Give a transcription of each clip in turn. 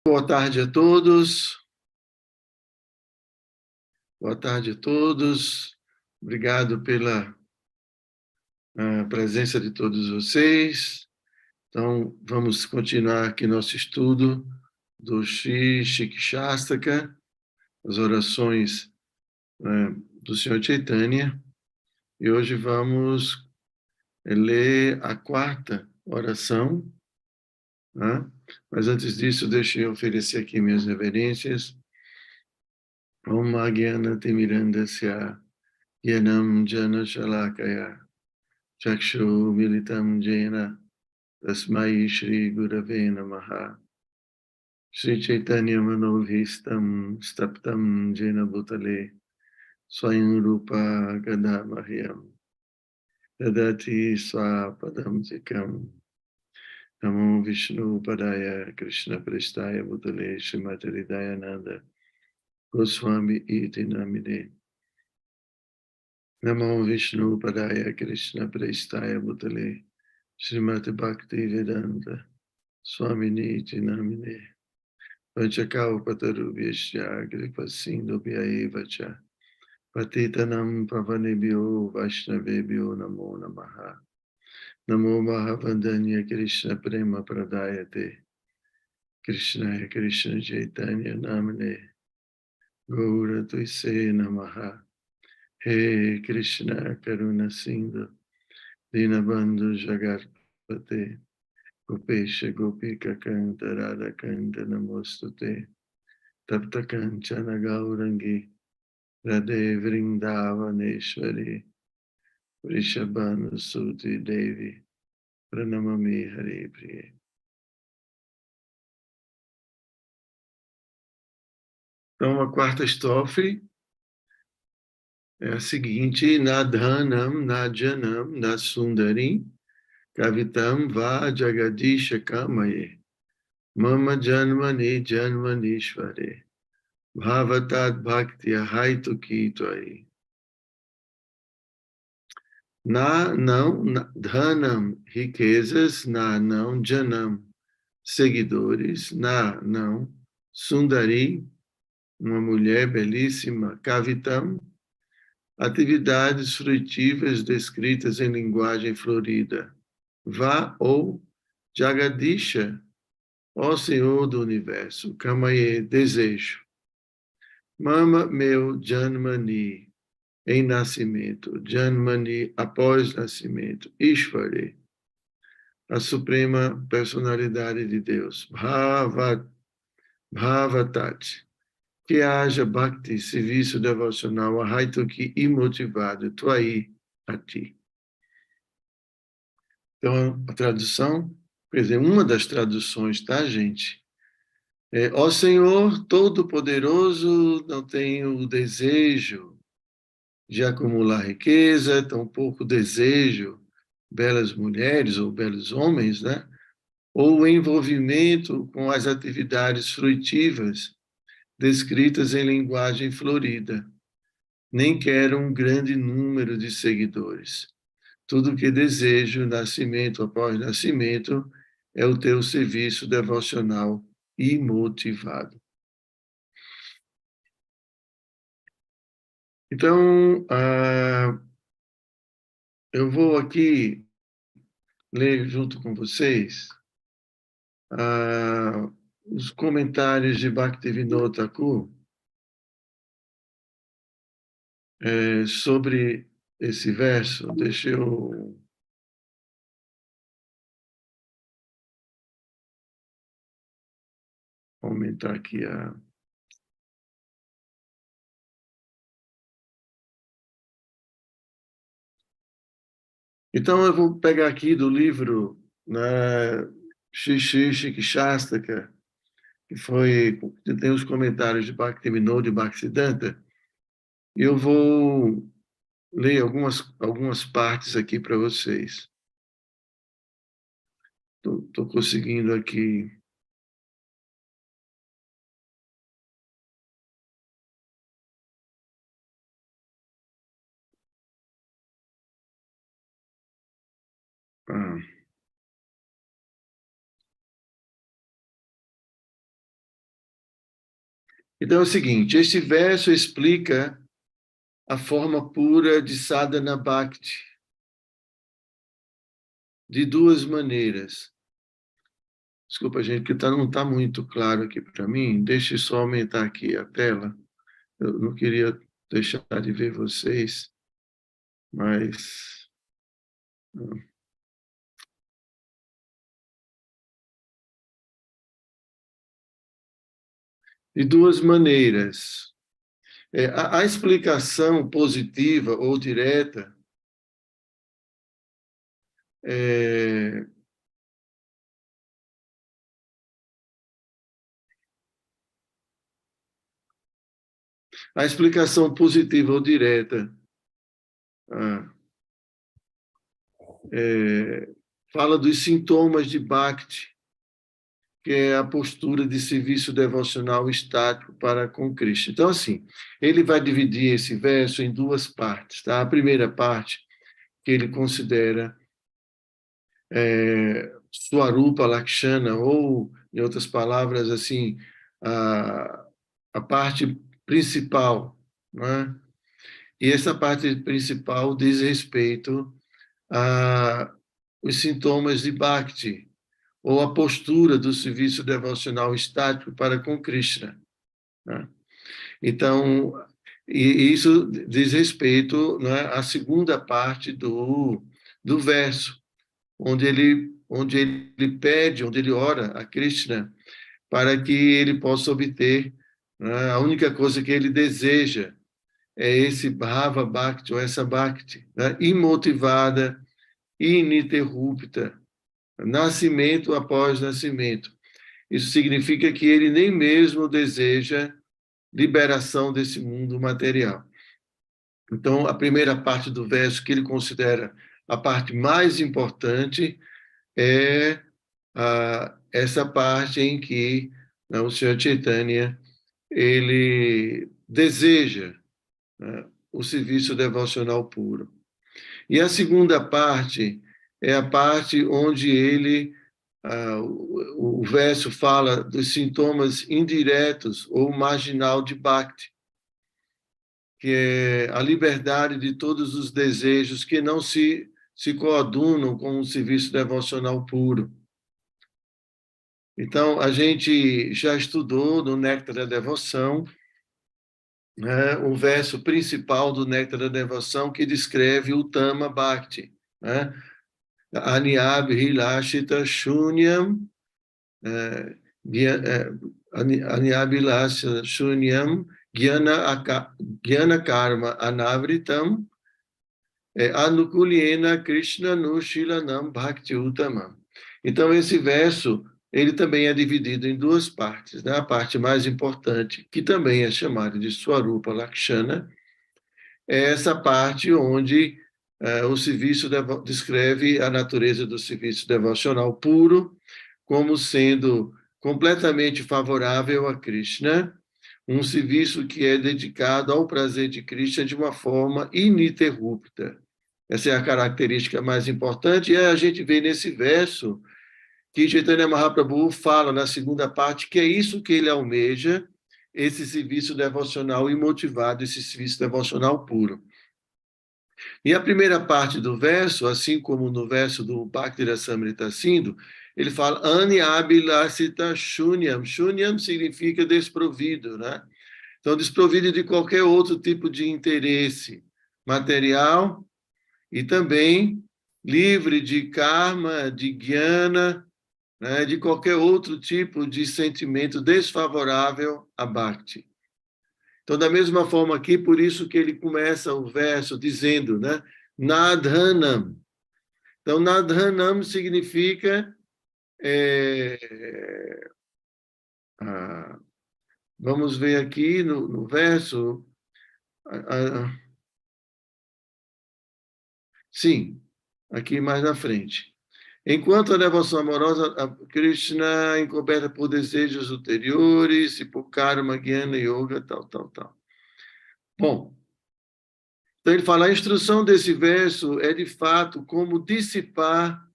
Boa tarde a todos. Boa tarde a todos. Obrigado pela presença de todos vocês. Então, vamos continuar aqui nosso estudo do Shri Shikshastaka, as orações do Senhor Chaitanya. E hoje vamos ler a quarta oração. Né? Mas antes disso, deixe eu oferecer aqui minhas reverências. Om Gyana Timirandasya Yanam Jana Shalakaya Chakshu Militam Jena Tasmai Shri Gurave Namaha Shri Chaitanya Manovistam Staptam Jena Bhutale Swayam Rupa Gadamahyam Dadati Swapadam Zikam Namo Vishnu Padaya Krishna Prestaya Bhutale Srimati Hridayananda Goswami Iti Namine Namo Vishnu Padaya Krishna Prestaya Bhutale Srimati Bhakti Vedanta Swamini Namine Vanchakalpatarubhyasya Kripasindubhya cha Patitanam Pavanebhyo Vaishnavebhyo Namo Namaha Namo Mahavandanya Krishna Prema Pradayate Krishna Krishna Chaitanya Namine Gaura Tuise Namaha He Krishna Karuna Sindhu Dinabandhu Jagatpate Gopesha Gopika Kanta Radha Kanta Namostute Tapta Kanchana Gaurangi Radhe Vrindavaneshwari Vrishabhanu Suti Devi Pranamami Hare Priye. Então, a quarta estrofe é a seguinte: Nadhanam, Nadjanam, Nasundarim, Kavitam Va Jagadisha Kamaye, Mama Janmani Janmanishvare, Bhavatat Bhakti Haitu Kitwai. Na não dhanam, riquezas, na não janam, seguidores, na não sundari, uma mulher belíssima, kavitam, atividades frutivas descritas em linguagem florida, vá ou jagadisha, ó Senhor do Universo, kamaye, desejo, mama meu janmani, em nascimento, Janmani, após nascimento, Ishvare, a suprema personalidade de Deus, Bhavatat, que haja Bhakti, serviço devocional, Ahaituki, imotivado, Tuai, a ti. Então, a tradução, quer dizer, uma das traduções, tá, gente? Ó Senhor Todo-Poderoso, não tenho o desejo de acumular riqueza, tampouco desejo belas mulheres ou belos homens, né? Ou o envolvimento com as atividades frutivas descritas em linguagem florida. Nem quero um grande número de seguidores. Tudo que desejo, nascimento após nascimento, é o teu serviço devocional imotivado. Então, eu vou aqui ler junto com vocês os comentários de Bhaktivinoda Thakur sobre esse verso. Deixa eu aumentar aqui a... Então, eu vou pegar aqui do livro, né, Shri Shikshastaka, que tem os comentários de Bhaktivinoda e Bhaktisiddhanta, e eu vou ler algumas partes aqui para vocês. Estou conseguindo aqui. Ah. Então é o seguinte, este verso explica a forma pura de sadhana bhakti de duas maneiras. Desculpa, gente, que não está muito claro aqui para mim. Deixa eu só aumentar aqui a tela. Eu não queria deixar de ver vocês, mas de duas maneiras. A explicação positiva ou direta é, a explicação positiva ou direta ah, fala dos sintomas de Bhakti, que é a postura de serviço devocional estático para com Cristo. Então, assim, ele vai dividir esse verso em duas partes. Tá? A primeira parte, que ele considera Swarupa Lakshana, ou, em outras palavras, assim, a parte principal, né? E essa parte principal diz respeito a os sintomas de Bhakti, ou a postura do serviço devocional estático para com Krishna, né? Então, e isso diz respeito, né, à segunda parte do verso, onde ele pede, onde ele ora a Krishna para que ele possa obter, né, a única coisa que ele deseja é esse Bhava Bhakti, ou essa Bhakti, né, imotivada, ininterrupta, nascimento após nascimento. Isso significa que ele nem mesmo deseja liberação desse mundo material. Então, a primeira parte do verso que ele considera a parte mais importante é essa parte em que, né, o Senhor Chaitanya ele deseja, né, o serviço devocional puro. E a segunda parte é a parte onde o verso fala dos sintomas indiretos ou marginal de Bhakti, que é a liberdade de todos os desejos que não se coadunam com o serviço devocional puro. Então, a gente já estudou no Néctar da Devoção, né, o verso principal do Néctar da Devoção que descreve o Tama Bhakti, né? Anyabhilashita Shunyam, Anyabhilashita Shunyam, Jnana Karma Anavritam, Anukulyena Krishna Nushilanam Bhakti Uttamam. Então, esse verso ele também é dividido em duas partes, né? A parte mais importante, que também é chamada de Swarupa Lakshana, é essa parte onde o serviço descreve a natureza do serviço devocional puro como sendo completamente favorável a Krishna, um serviço que é dedicado ao prazer de Krishna de uma forma ininterrupta. Essa é a característica mais importante, e a gente vê nesse verso que Chaitanya Mahaprabhu fala na segunda parte que é isso que ele almeja, esse serviço devocional imotivado, esse serviço devocional puro. E a primeira parte do verso, assim como no verso do Bhakti Rasamrita Sindhu, ele fala Anyabhilasita Shunyam. Shunyam significa desprovido, né? Então, desprovido de qualquer outro tipo de interesse material e também livre de karma, de jnana, né, de qualquer outro tipo de sentimento desfavorável a Bhakti. Então, da mesma forma aqui, por isso que ele começa o verso dizendo, né, Nadhanam. Então, Nadhanam significa vamos ver aqui no verso, sim, aqui mais na frente. Enquanto a devoção amorosa a Krishna encoberta por desejos ulteriores e por karma, jnana, yoga, tal, tal, tal. Bom, então ele fala, a instrução desse verso é, de fato, como dissipar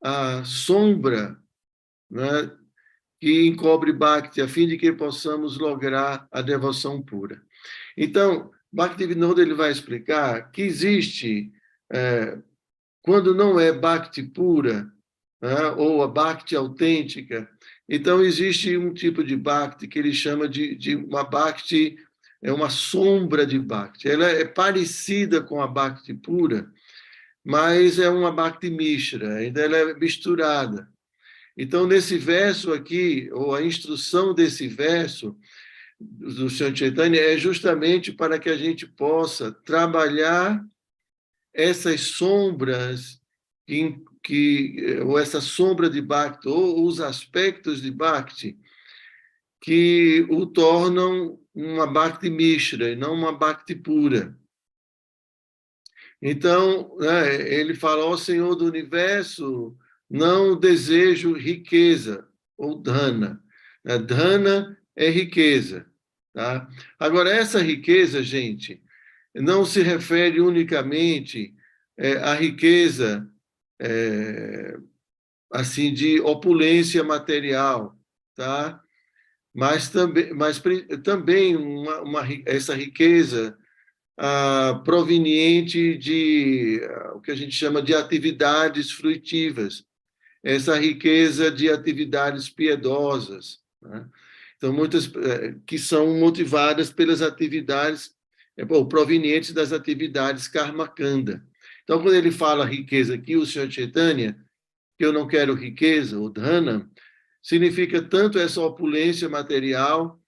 a sombra, né, que encobre Bhakti, a fim de que possamos lograr a devoção pura. Então, Bhaktivinoda ele vai explicar que existe, quando não é Bhakti pura, né, ou a Bhakti autêntica, então existe um tipo de Bhakti que ele chama de uma Bhakti, é uma sombra de Bhakti. Ela é parecida com a Bhakti pura, mas é uma Bhakti Mishra, ainda ela é misturada. Então, nesse verso aqui, ou a instrução desse verso do Sr. Chaitanya é justamente para que a gente possa trabalhar essas sombras, ou essa sombra de Bhakti, ou os aspectos de Bhakti, que o tornam uma Bhakti Mishra, e não uma Bhakti pura. Então, né, ele fala, ó Senhor do Universo, não desejo riqueza, ou dhana. Dhana é riqueza. Tá? Agora, essa riqueza, gente, não se refere unicamente à riqueza assim de opulência material, tá? Mas também essa riqueza proveniente de o que a gente chama de atividades fruitivas, essa riqueza de atividades piedosas, né? Então, muitas que são motivadas pelas atividades, ou provenientes das atividades karma kanda. Então, quando ele fala riqueza aqui, o Sr. Chaitanya, que eu não quero riqueza, o dhana, significa tanto essa opulência material,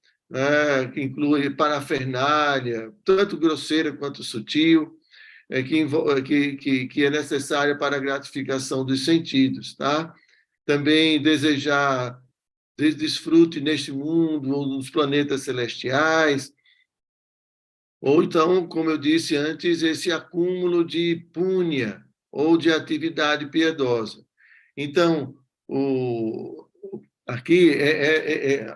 que inclui parafernália, tanto grosseira quanto sutil, que é necessária para a gratificação dos sentidos, tá? Também desejar desfrute neste mundo ou nos planetas celestiais, ou então, como eu disse antes, esse acúmulo de punha ou de atividade piedosa. Então, aqui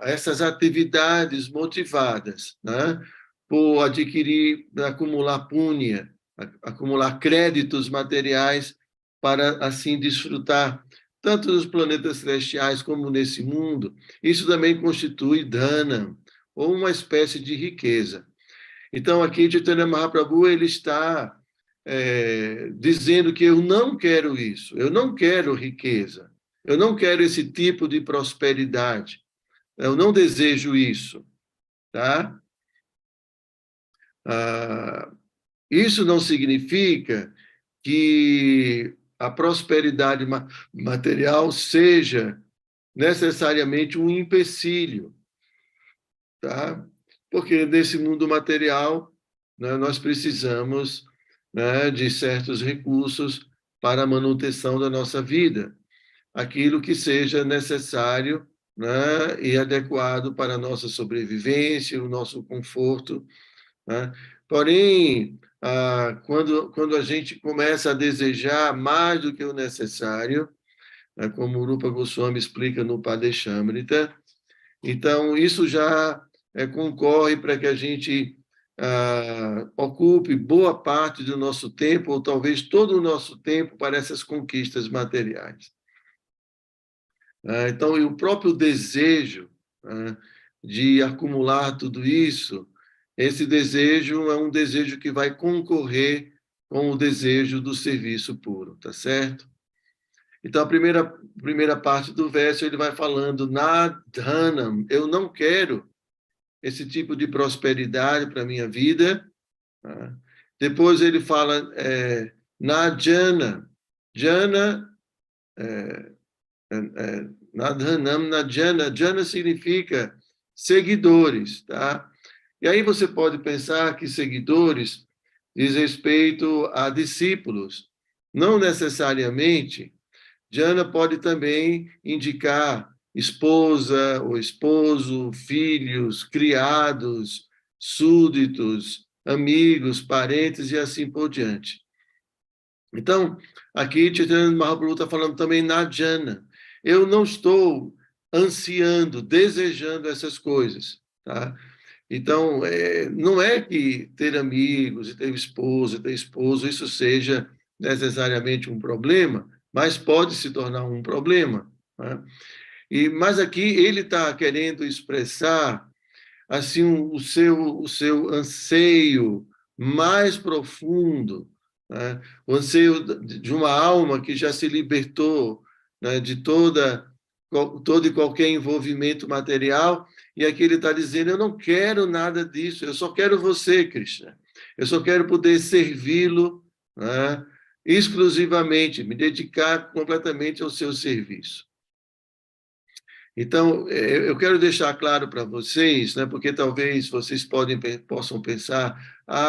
essas atividades motivadas, né, por adquirir, acumular punha, acumular créditos materiais para assim desfrutar tanto dos planetas celestiais como nesse mundo, isso também constitui dana, ou uma espécie de riqueza. Então, aqui, Chaitanya Mahaprabhu ele está dizendo que eu não quero isso, eu não quero riqueza, eu não quero esse tipo de prosperidade, eu não desejo isso, tá? Ah, isso não significa que a prosperidade material seja necessariamente um empecilho, tá? Porque nesse mundo material, né, nós precisamos, né, de certos recursos para a manutenção da nossa vida, aquilo que seja necessário, né, e adequado para a nossa sobrevivência, o nosso conforto, né? Porém, quando a gente começa a desejar mais do que o necessário, né, como o Rupa Goswami explica no Padeshamrita, então isso já concorre para que a gente ocupe boa parte do nosso tempo, ou talvez todo o nosso tempo, para essas conquistas materiais. Então, e o próprio desejo de acumular tudo isso, esse desejo é um desejo que vai concorrer com o desejo do serviço puro, tá certo? Então, a primeira parte do verso, ele vai falando, Nadhanam, eu não quero esse tipo de prosperidade para a minha vida. Tá? Depois ele fala, Nadjana, Jana, Nadhanam, Nadjana, Jana significa seguidores, tá? E aí você pode pensar que seguidores diz respeito a discípulos. Não necessariamente. Jana pode também indicar esposa ou esposo, filhos, criados, súditos, amigos, parentes e assim por diante. Então, aqui Chaitanya Mahaprabhu está falando também na Jana. Eu não estou ansiando, desejando essas coisas, tá? Então, não é que ter amigos e ter esposa, ter esposo, isso seja necessariamente um problema, mas pode se tornar um problema, né? Mas aqui ele está querendo expressar assim o seu anseio mais profundo, né? O anseio de uma alma que já se libertou, né, de todo e qualquer envolvimento material, e aqui ele está dizendo: eu não quero nada disso, eu só quero você, Krishna. Eu só quero poder servi-lo, né, exclusivamente, me dedicar completamente ao seu serviço. Então, eu quero deixar claro para vocês, né, porque talvez vocês possam pensar,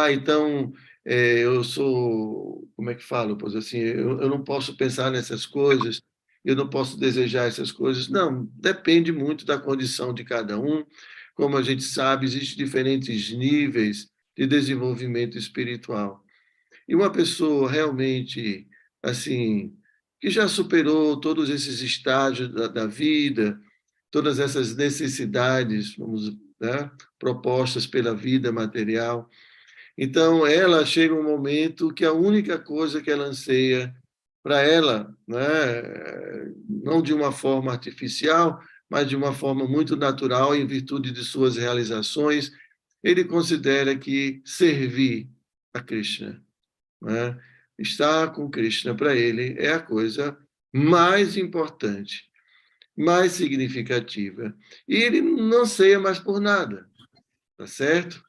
então eu sou, como é que falo? Pois assim, eu não posso pensar nessas coisas, eu não posso desejar essas coisas. Não, depende muito da condição de cada um. Como a gente sabe, existem diferentes níveis de desenvolvimento espiritual. E uma pessoa realmente, assim, que já superou todos esses estágios da vida, todas essas necessidades, vamos, né, propostas pela vida material. Então, ela chega um momento que a única coisa que ela anseia para ela, né, não de uma forma artificial, mas de uma forma muito natural, em virtude de suas realizações, ele considera que servir a Krishna, né, estar com Krishna para ele é a coisa mais importante, mais significativa. E ele não anseia mais por nada, tá certo?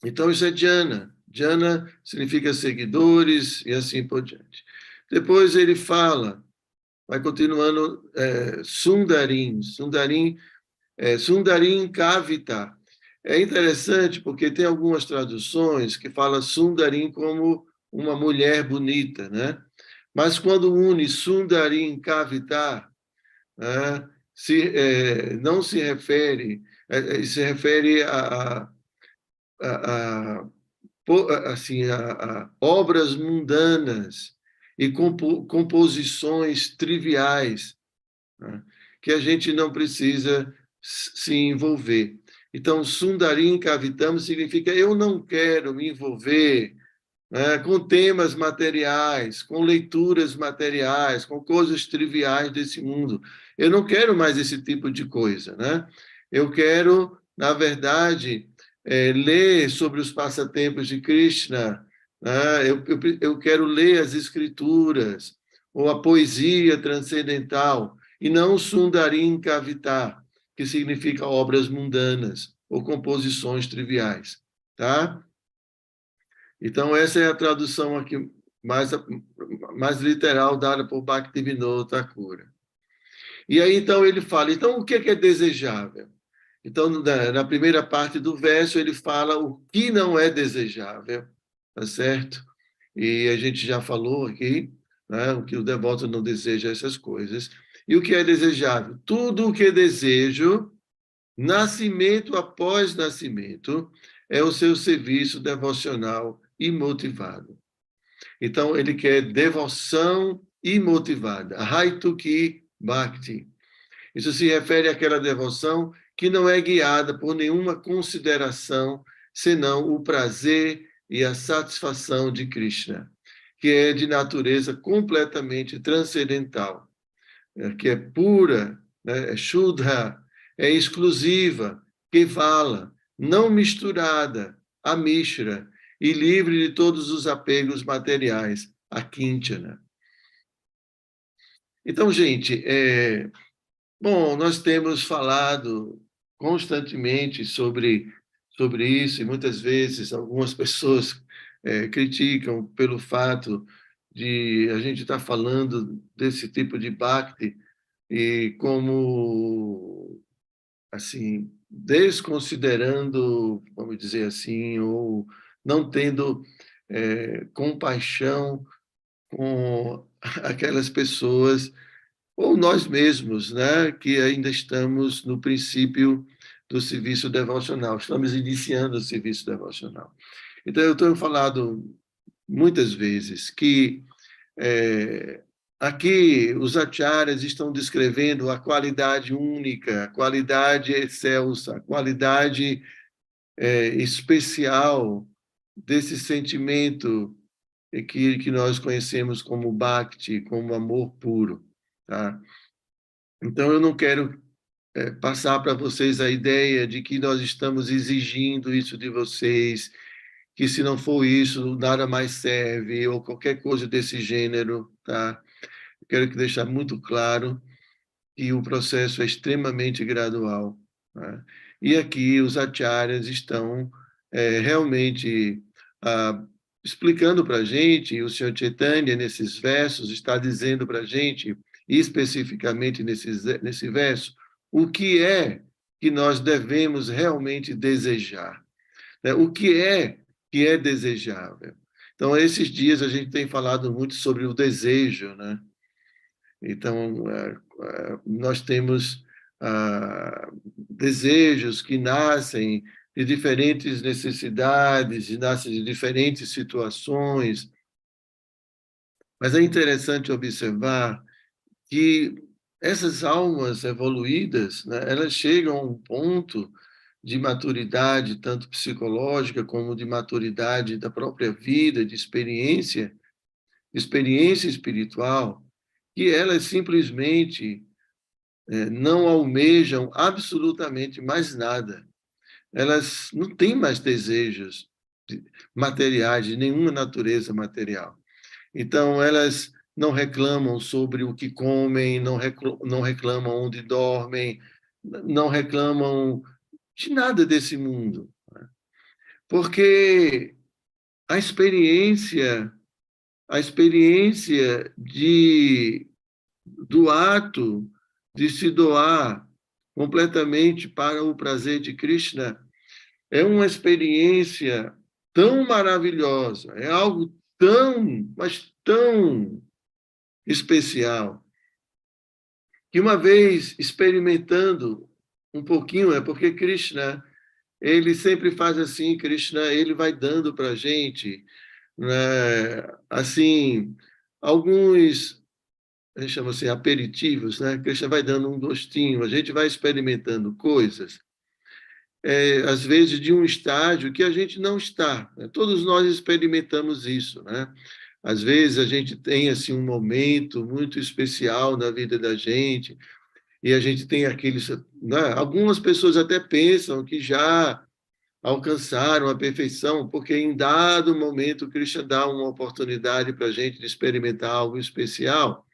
Então, isso é jhana. Jhana significa seguidores e assim por diante. Depois ele fala, vai continuando, Sundarim. Sundarim Kavita. É interessante porque tem algumas traduções que falam Sundarim como uma mulher bonita, né? Mas quando une Sundarim Kavita, não se refere, se refere a, assim, a obras mundanas e composições triviais, né, que a gente não precisa se envolver. Então, Sundarim Kavitam significa eu não quero me envolver, né, com temas materiais, com leituras materiais, com coisas triviais desse mundo. Eu não quero mais esse tipo de coisa, né? Eu quero, na verdade, ler sobre os passatempos de Krishna, né? Eu quero ler as escrituras, ou a poesia transcendental, e não Sundarim Kavita, que significa obras mundanas ou composições triviais, tá? Então, essa é a tradução aqui mais literal dada por Bhaktivinoda Thakura. E aí, então, ele fala, então, o que é desejável? Então, na primeira parte do verso, ele fala o que não é desejável, tá certo? E a gente já falou aqui, né, o que o devoto não deseja essas coisas. E o que é desejável? Tudo o que desejo, nascimento após nascimento, é o seu serviço devocional imotivado. Então, ele quer devoção imotivada, Haituki Bhakti. Isso se refere àquela devoção que não é guiada por nenhuma consideração, senão o prazer e a satisfação de Krishna, que é de natureza completamente transcendental, que é pura, né, é Shuddha, é exclusiva, Kevala, não misturada, a Mishra, e livre de todos os apegos materiais, a Kinchana. Então, gente, bom, nós temos falado constantemente sobre isso, e muitas vezes algumas pessoas criticam pelo fato de a gente estar falando desse tipo de bhakti e como, assim, desconsiderando, vamos dizer assim, ou não tendo compaixão com aquelas pessoas, ou nós mesmos, né, que ainda estamos no princípio do serviço devocional, estamos iniciando o serviço devocional. Então, eu tenho falado muitas vezes que aqui os acharyas estão descrevendo a qualidade única, a qualidade excelsa, a qualidade especial desse sentimento que nós conhecemos como bhakti, como amor puro, tá? Então, eu não quero passar para vocês a ideia de que nós estamos exigindo isso de vocês, que se não for isso, nada mais serve, ou qualquer coisa desse gênero, tá? Eu quero deixar muito claro que o processo é extremamente gradual, né? E aqui os acharyas estão realmente explicando para a gente, e o Senhor Chaitanya, nesses versos, está dizendo para a gente, especificamente nesse verso, o que nós devemos realmente desejar, né? O que é desejável. Então, esses dias a gente tem falado muito sobre o desejo, né? Então, nós temos desejos que nascem de diferentes necessidades, e nascem de diferentes situações, mas é interessante observar que essas almas evoluídas, né, elas chegam a um ponto de maturidade, tanto psicológica como de maturidade da própria vida, de experiência espiritual, que elas simplesmente não almejam absolutamente mais nada. Elas não têm mais desejos materiais, de nenhuma natureza material. Então, elas não reclamam sobre o que comem, não reclamam onde dormem, não reclamam de nada desse mundo. Porque a experiência, a experiência do ato de se doar completamente para o prazer de Krishna é uma experiência tão maravilhosa, é algo tão, mas tão especial, que uma vez experimentando um pouquinho, é porque Krishna, ele sempre faz assim, Krishna, ele vai dando para a gente, né, assim, alguns, a gente chama assim, aperitivos, né? Krishna vai dando um gostinho, a gente vai experimentando coisas, às vezes de um estágio que a gente não está, né? Todos nós experimentamos isso, né? Às vezes a gente tem assim um momento muito especial na vida da gente e a gente tem aqueles, né? Algumas pessoas até pensam que já alcançaram a perfeição porque em dado momento o Krishna dá uma oportunidade para a gente de experimentar algo especial,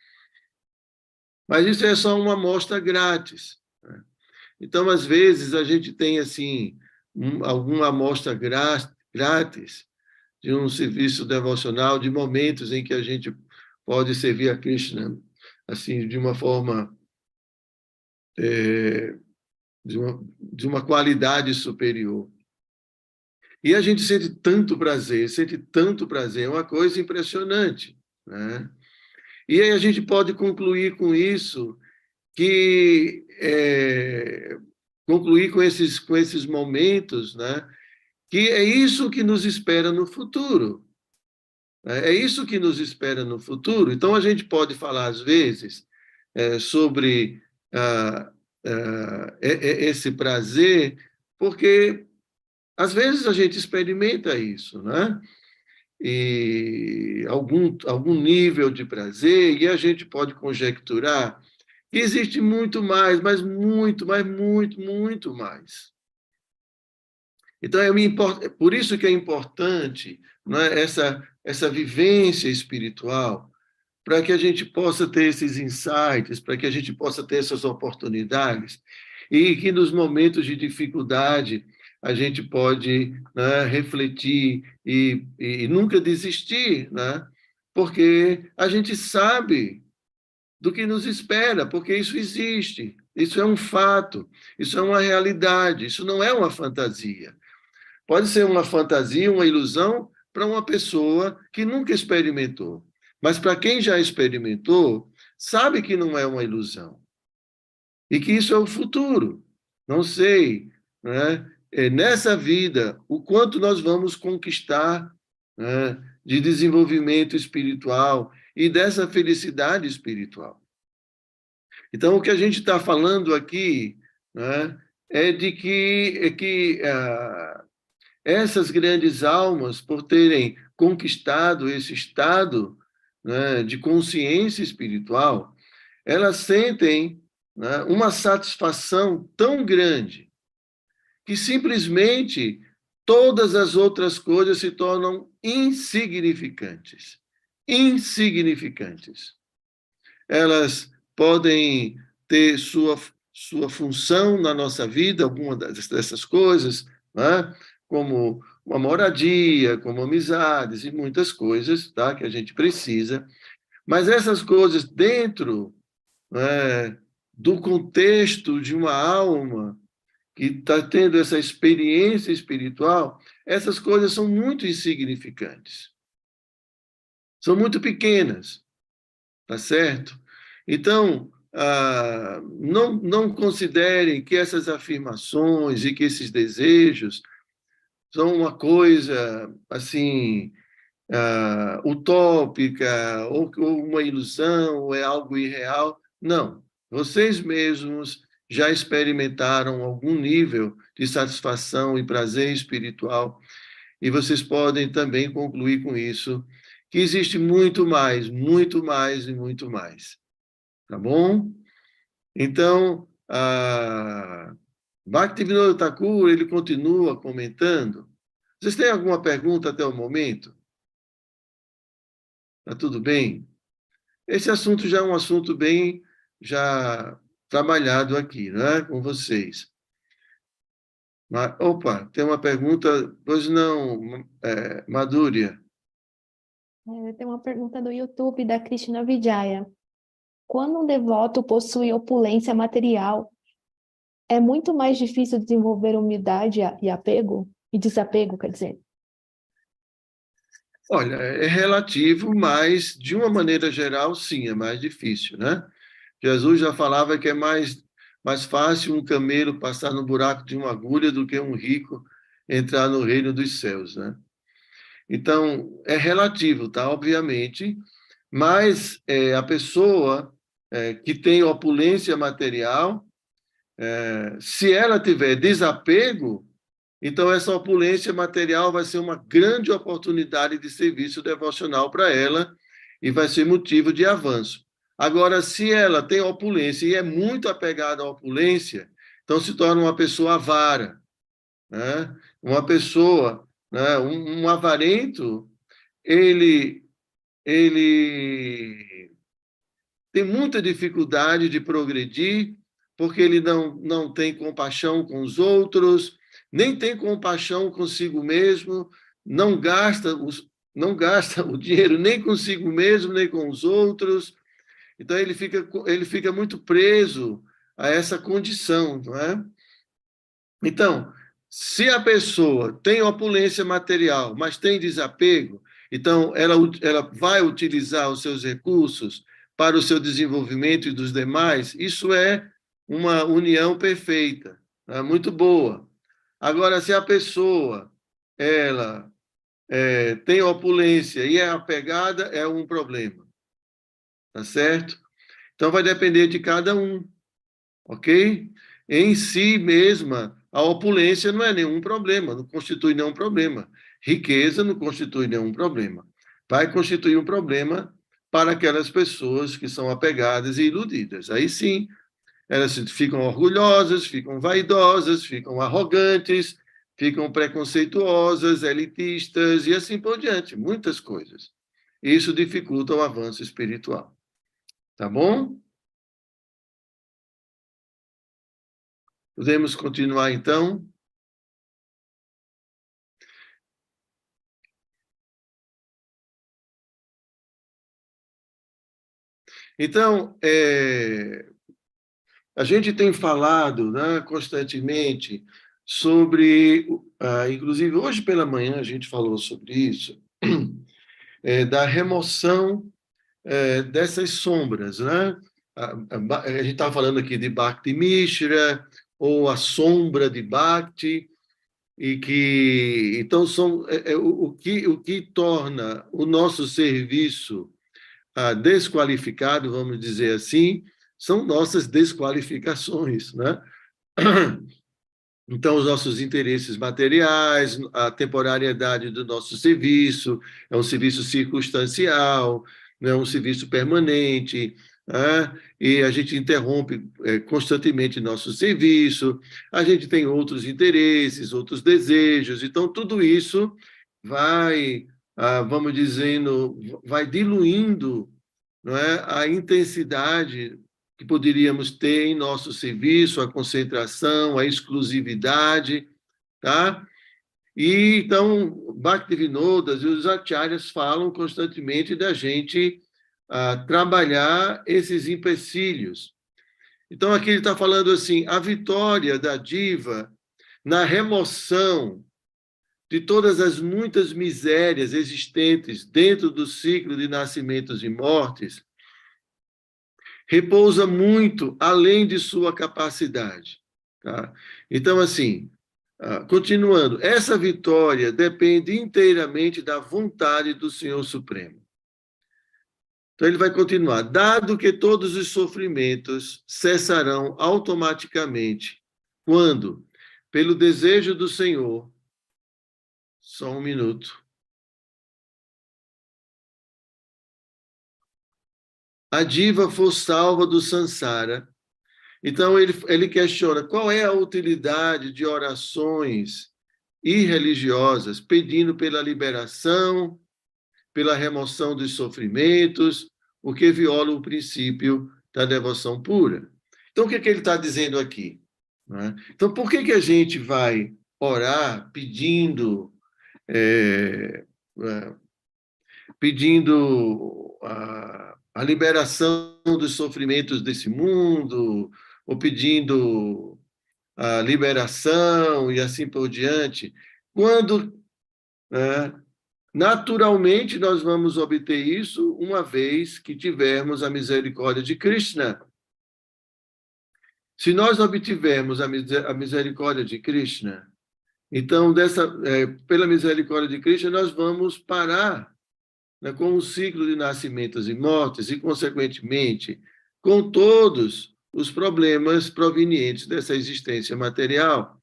mas isso é só uma amostra grátis, né? Então, às vezes, a gente tem assim alguma amostra grátis de um serviço devocional, de momentos em que a gente pode servir a Krishna assim de uma forma é, de uma qualidade superior. E a gente sente tanto prazer, é uma coisa impressionante, né? E aí a gente pode concluir com isso que concluir com esses momentos, né? Que é isso que nos espera no futuro. É isso que nos espera no futuro. Então, a gente pode falar, às vezes, sobre esse prazer, porque, às vezes, a gente experimenta isso, né? E algum nível de prazer, e a gente pode conjecturar que existe muito mais, mas muito, mas muito, muito mais. Então, por isso que é importante, não é, essa vivência espiritual, para que a gente possa ter esses insights, para que a gente possa ter essas oportunidades, e que nos momentos de dificuldade a gente pode, né, refletir e nunca desistir, né? Porque a gente sabe do que nos espera, porque isso existe, isso é um fato, isso é uma realidade, isso não é uma fantasia. Pode ser uma fantasia, uma ilusão para uma pessoa que nunca experimentou. Mas para quem já experimentou, sabe que não é uma ilusão. E que isso é o futuro. Não sei, né? Nessa vida, o quanto nós vamos conquistar, né, de desenvolvimento espiritual e dessa felicidade espiritual. Então, o que a gente está falando aqui, né, é de que essas grandes almas, por terem conquistado esse estado, né, de consciência espiritual, elas sentem né, uma satisfação tão grande que simplesmente todas as outras coisas se tornam insignificantes. Insignificantes. Elas podem ter sua função na nossa vida, alguma dessas coisas, né? Como uma moradia, como amizades e muitas coisas, tá? Que a gente precisa. Mas essas coisas dentro, né, do contexto de uma alma que está tendo essa experiência espiritual, essas coisas são muito insignificantes. São muito pequenas, tá certo? Então, não considerem que essas afirmações e que esses desejos são uma coisa assim utópica ou uma ilusão, ou é algo irreal. Não. Vocês mesmos já experimentaram algum nível de satisfação e prazer espiritual e vocês podem também concluir com isso que existe muito mais e muito mais. Tá bom? Então, Bhaktivinoda Thakur, ele continua comentando. Vocês têm alguma pergunta até o momento? Tá tudo bem? Esse assunto já é um assunto bem já trabalhado aqui, né, com vocês. Mas, opa, tem uma pergunta, pois não, Madhurya. Tem uma pergunta do YouTube da Krishna Vijaya. Quando um devoto possui opulência material, é muito mais difícil desenvolver humildade e apego? E desapego, quer dizer. Olha, é relativo, mas de uma maneira geral, sim, é mais difícil, né? Jesus já falava que é mais fácil um camelo passar no buraco de uma agulha do que um rico entrar no reino dos céus, né? Então, é relativo, tá? Obviamente, mas a pessoa que tem opulência material, se ela tiver desapego, então essa opulência material vai ser uma grande oportunidade de serviço devocional para ela e vai ser motivo de avanço. Agora, se ela tem opulência e é muito apegada à opulência, então se torna uma pessoa avara, né? Uma pessoa, né? Um avarento, ele ele tem muita dificuldade de progredir, porque ele não tem compaixão com os outros, nem tem compaixão consigo mesmo, não gasta o dinheiro nem consigo mesmo, nem com os outros. Então, ele fica muito preso a essa condição, não é? Então, se a pessoa tem opulência material, mas tem desapego, então ela vai utilizar os seus recursos para o seu desenvolvimento e dos demais, isso é uma união perfeita, né? Muito boa. Agora, se a pessoa ela tem opulência e é apegada, é um problema, tá certo? Então vai depender de cada um, ok? Em si mesma, a opulência não é nenhum problema, não constitui nenhum problema. Riqueza não constitui nenhum problema. Vai constituir um problema para aquelas pessoas que são apegadas e iludidas. Aí sim, elas ficam orgulhosas, ficam vaidosas, ficam arrogantes, ficam preconceituosas, elitistas e assim por diante, muitas coisas. Isso dificulta o avanço espiritual. Tá bom? Podemos continuar então? Então, a gente tem falado, né, constantemente sobre, inclusive hoje pela manhã a gente falou sobre isso, da remoção dessas sombras, né? A gente estava falando aqui de Bhakti Mishra, ou a sombra de Bhakti, e que então o que torna o nosso serviço desqualificado, vamos dizer assim, são nossas desqualificações, né? Então, os nossos interesses materiais, a temporariedade do nosso serviço, é um serviço circunstancial, não é um serviço permanente, e a gente interrompe constantemente nosso serviço, a gente tem outros interesses, outros desejos, então tudo isso vai, vamos dizendo, vai diluindo, não é, a intensidade que poderíamos ter em nosso serviço, a concentração, a exclusividade, tá? E então, Bhaktivinodas e os acharyas falam constantemente da gente trabalhar esses empecilhos. Então, aqui ele está falando assim, a vitória da diva na remoção de todas as muitas misérias existentes dentro do ciclo de nascimentos e mortes repousa muito além de sua capacidade. Tá? Então, assim, continuando, essa vitória depende inteiramente da vontade do Senhor Supremo. Então, ele vai continuar. Dado que todos os sofrimentos cessarão automaticamente quando, pelo desejo do Senhor, só um minuto, a diva for salva do Sansara. Então, ele questiona qual é a utilidade de orações irreligiosas pedindo pela liberação, pela remoção dos sofrimentos, o que viola o princípio da devoção pura. Então, o que ele está dizendo aqui? Então, por que a gente vai orar pedindo a liberação dos sofrimentos desse mundo, ou pedindo a liberação e assim por diante, quando naturalmente nós vamos obter isso uma vez que tivermos a misericórdia de Krishna. Se nós obtivermos a misericórdia de Krishna, então, pela misericórdia de Krishna, nós vamos parar, né, com o ciclo de nascimentos e mortes e, consequentemente, com todos os problemas provenientes dessa existência material.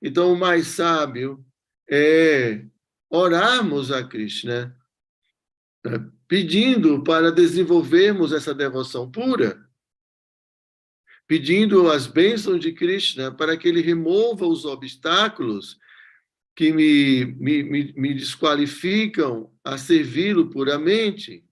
Então, o mais sábio é orarmos a Krishna, né, pedindo para desenvolvermos essa devoção pura, pedindo as bênçãos de Krishna para que ele remova os obstáculos que me desqualificam a servi-lo puramente,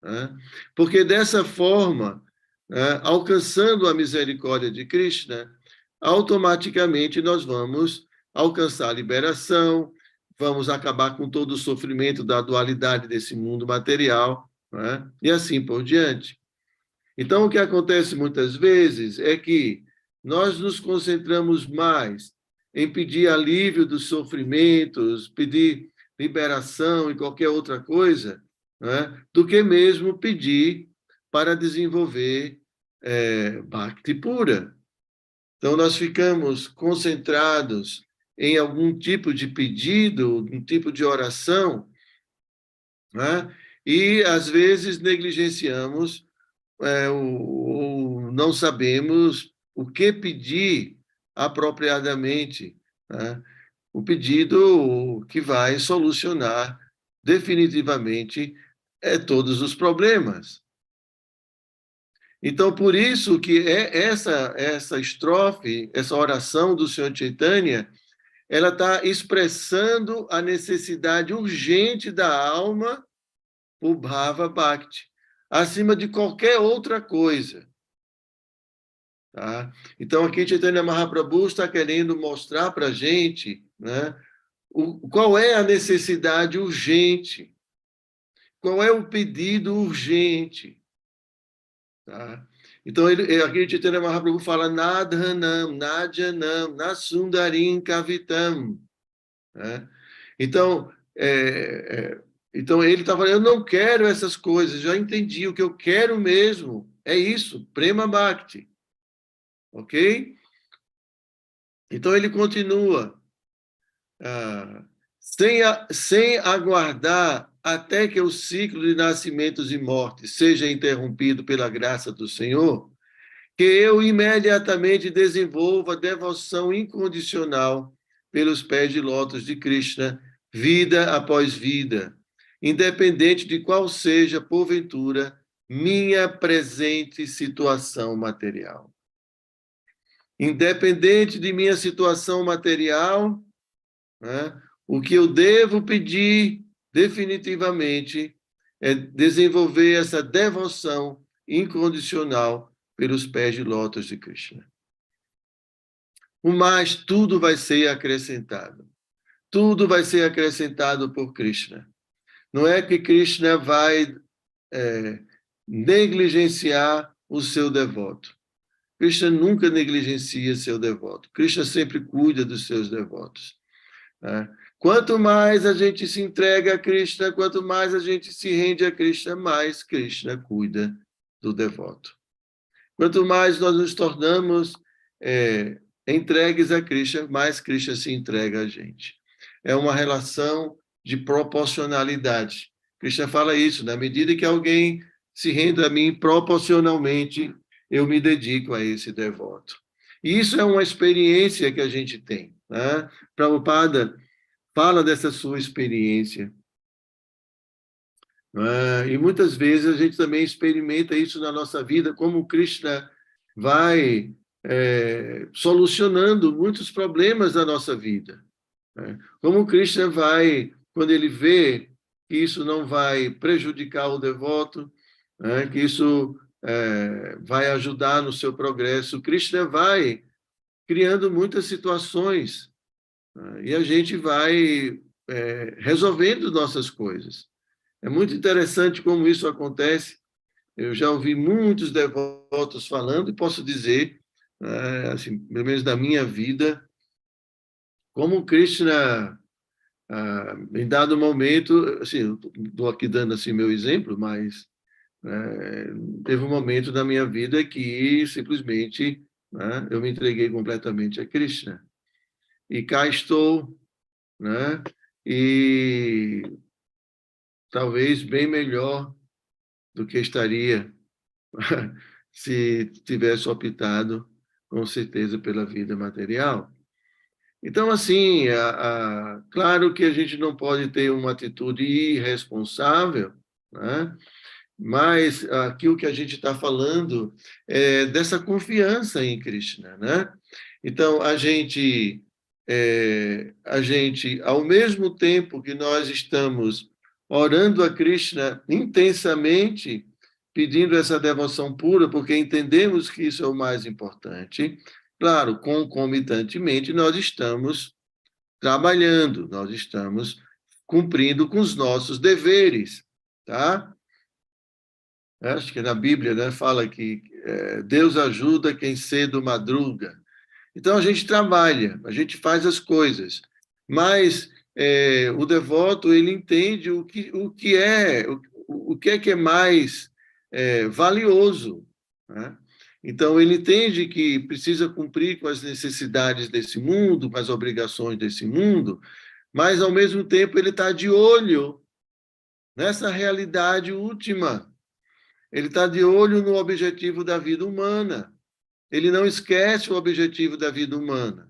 né? Porque dessa forma, né, alcançando a misericórdia de Krishna, automaticamente nós vamos alcançar a liberação, vamos acabar com todo o sofrimento da dualidade desse mundo material, né? E assim por diante. Então, o que acontece muitas vezes é que nós nos concentramos mais em pedir alívio dos sofrimentos, pedir liberação e qualquer outra coisa, né, do que mesmo pedir para desenvolver Bhakti pura. Então, nós ficamos concentrados em algum tipo de pedido, um tipo de oração, né, e, às vezes, negligenciamos ou não sabemos o que pedir apropriadamente, né? O pedido que vai solucionar definitivamente todos os problemas. Então, por isso que essa estrofe, essa oração do Senhor Chaitanya, ela está expressando a necessidade urgente da alma por Bhava Bhakti, acima de qualquer outra coisa. Tá? Então, aqui Chaitanya Mahaprabhu está querendo mostrar para a gente, né, qual é a necessidade urgente, qual é o pedido urgente. Tá? Então, aqui Chaitanya Mahaprabhu fala Nadhanam, Nadjanam, Nasundarim Kavitam. Né? Então, então, ele está falando, eu não quero essas coisas, já entendi, o que eu quero mesmo é isso, Prema Bhakti. Ok? Então, ele continua, sem aguardar até que o ciclo de nascimentos e mortes seja interrompido pela graça do Senhor, que eu imediatamente desenvolva devoção incondicional pelos pés de lótus de Krishna, vida após vida, independente de qual seja, porventura, minha presente situação material. Independente de minha situação material, né, o que eu devo pedir definitivamente é desenvolver essa devoção incondicional pelos pés de lótus de Krishna. O mais, tudo vai ser acrescentado. Tudo vai ser acrescentado por Krishna. Não é que Krishna vai negligenciar o seu devoto. Krishna nunca negligencia seu devoto. Krishna sempre cuida dos seus devotos. Né? Quanto mais a gente se entrega a Krishna, quanto mais a gente se rende a Krishna, mais Krishna cuida do devoto. Quanto mais nós nos tornamos entregues a Krishna, mais Krishna se entrega a gente. É uma relação de proporcionalidade. Krishna fala isso, na medida que alguém se rende a mim proporcionalmente, eu me dedico a esse devoto. E isso é uma experiência que a gente tem. Né? Prabhupada fala dessa sua experiência. E muitas vezes a gente também experimenta isso na nossa vida, como Krishna vai solucionando muitos problemas da nossa vida. Né? Como Krishna vai, quando ele vê que isso não vai prejudicar o devoto, né? Que isso vai ajudar no seu progresso, Krishna vai criando muitas situações, né? E a gente vai resolvendo nossas coisas. É muito interessante como isso acontece. Eu já ouvi muitos devotos falando e posso dizer, assim, pelo menos da minha vida, como Krishna, em dado momento, assim, estou aqui dando assim meu exemplo, mas teve um momento da minha vida que simplesmente, né, eu me entreguei completamente a Krishna. E cá estou, né, e talvez bem melhor do que estaria se tivesse optado, com certeza, pela vida material. Então, assim, claro que a gente não pode ter uma atitude irresponsável, né? Mas aqui o que a gente está falando é dessa confiança em Krishna, né? Então, a gente, ao mesmo tempo que nós estamos orando a Krishna intensamente, pedindo essa devoção pura, porque entendemos que isso é o mais importante, claro, concomitantemente, nós estamos trabalhando, nós estamos cumprindo com os nossos deveres, tá? Acho que na Bíblia, né, fala que Deus ajuda quem cedo madruga. Então, a gente trabalha, a gente faz as coisas, mas o devoto, ele entende o que é mais valioso. Né? Então, ele entende que precisa cumprir com as necessidades desse mundo, com as obrigações desse mundo, mas, ao mesmo tempo, ele está de olho nessa realidade última. Ele está de olho no objetivo da vida humana. Ele não esquece o objetivo da vida humana.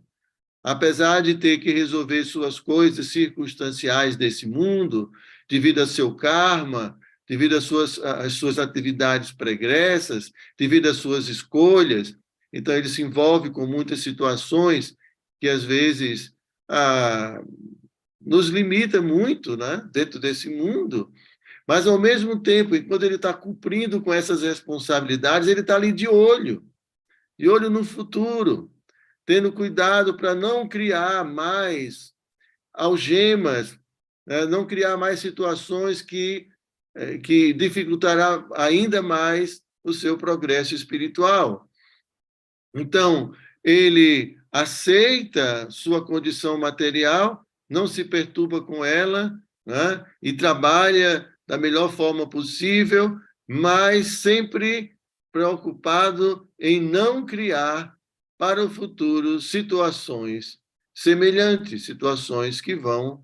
Apesar de ter que resolver suas coisas circunstanciais desse mundo, devido a seu karma, devido às suas atividades pregressas, devido às suas escolhas. Então, ele se envolve com muitas situações que, às vezes, nos limita muito, né, dentro desse mundo. Mas, ao mesmo tempo, enquanto ele está cumprindo com essas responsabilidades, ele está ali de olho no futuro, tendo cuidado para não criar mais algemas, né? Não criar mais situações que dificultará ainda mais o seu progresso espiritual. Então, ele aceita sua condição material, não se perturba com ela, né? E trabalha da melhor forma possível, mas sempre preocupado em não criar para o futuro situações semelhantes, situações que vão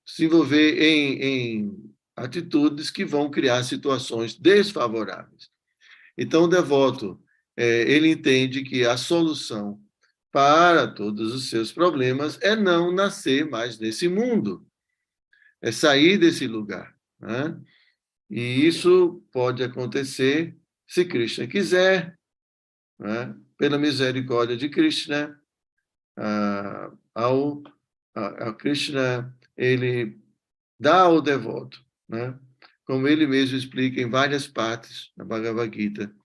se envolver em atitudes que vão criar situações desfavoráveis. Então, o devoto, ele entende que a solução para todos os seus problemas é não nascer mais nesse mundo, é sair desse lugar, né? E isso pode acontecer se Krishna quiser, né? Pela misericórdia de Krishna, a Krishna, ele dá ao devoto, né? Como ele mesmo explica em várias partes na Bhagavad Gita,